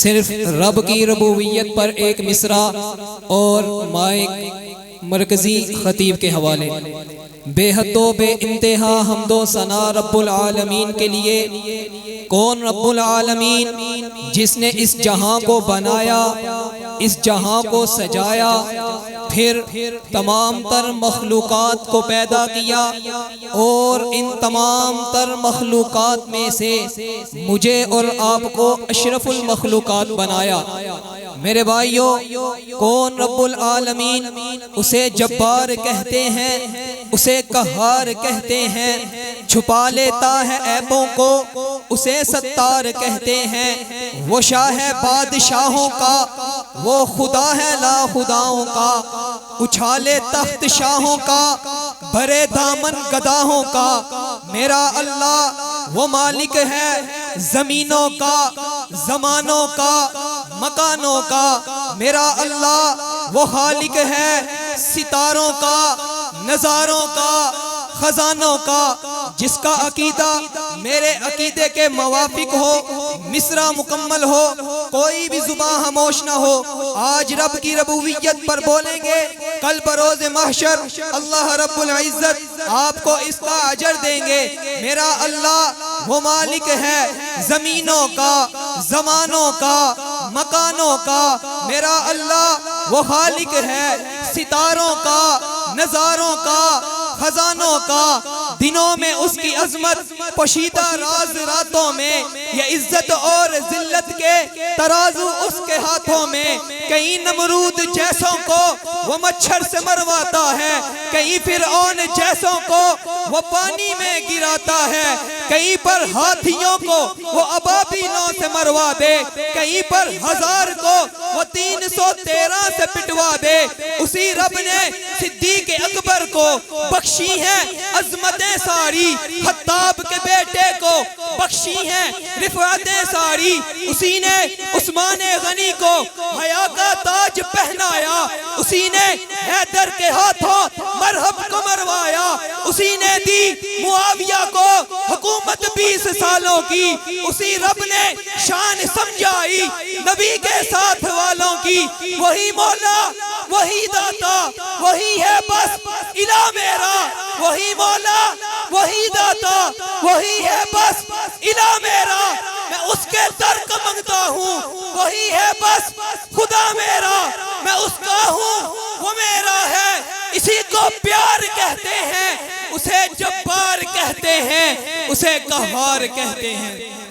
صرف رب کی ربوبیت پر ایک مصرع اور مائک مرکزی خطیب کے حوالے۔ بے حد و بے انتہا حمد و ثنا رب العالمین کے لیے۔ کون رب العالمین؟ جس نے اس جہاں کو بنایا، اس جہاں کو سجایا، پھر تمام تر مخلوقات کو پیدا کیا اور ان تمام تر مخلوقات میں سے مجھے اور آپ کو اشرف المخلوقات بنایا۔ میرے بھائیوں، کون رب العالمین؟ اسے جبار کہتے ہیں، اسے قہار کہتے ہیں، چھپا لیتا ہے عیبوں کو، اسے ستار کہتے ہیں۔ وہ شاہ ہے بادشاہوں کا، وہ خدا ہے لا خداؤں کا، اچھالے تخت شاہوں کا، بھرے دامن گداہوں کا۔ میرا اللہ وہ مالک ہے زمینوں کا، زمانوں کا، مکانوں کا۔ میرا اللہ وہ خالق ہے ستاروں کا، نظاروں کا، خزانوں کا۔ جس کا عقیدہ میرے عقیدے کے موافق ہو، مصرع مکمل ہو، کوئی بھی زبان خاموش نہ ہو، آج رب کی ربوبیت پر بولیں گے، کل بروز محشر اللہ رب العزت آپ کو اس کا اجر دیں گے۔ میرا اللہ وہ مالک ہے زمینوں کا، زمانوں کا، مکانوں کا۔ میرا اللہ وہ خالق ہے ستاروں کا، نظاروں کا، خزانوں کا۔ دنوں میں اس کی عظمت، پوشیدہ راز راتوں میں، یہ عزت اور ذلت کے ترازو اس کے ہاتھوں میں۔ کئی نمرود جیسوں کو وہ مچھر سے مرواتا ہے، کئی فرعون جیسوں کو وہ پانی میں گراتا ہے، کہیں پر ہاتھیوں کو وہ ابابیلوں سے مروا دے، کہیں پر 1000 کو وہ 313 سے پٹوا دے۔ اسی رب نے صدیق اکبر کو بخشی ہیں عظمتیں ساری، خطاب کے بیٹے کو بخشی ہیں رفعتیں ساری۔ اسی نے عثمان غنی کو حیا کا تاج پہنایا، اسی نے حیدر کے ہاتھوں مرہب کو مروایا، اسی نے دی معاویہ کو حکومت 20 سالوں کی۔ اسی رب نے شان سمجھائی نبی کے ساتھ والوں کی۔ وہی مولا، وہی داتا، وہی ہے بس الہ میرا۔ وہی مولا، وہی داتا، وہی ہے بس الہ میرا۔ میں اس کے در کا منگتا ہوں، وہی ہے بس خدا میرا۔ میں اس کا ہوں، وہ میرا ہے۔ اسی کو پیار کہتے ہیں، اسے جبار کہتے ہیں، اسے قہار کہتے ہیں۔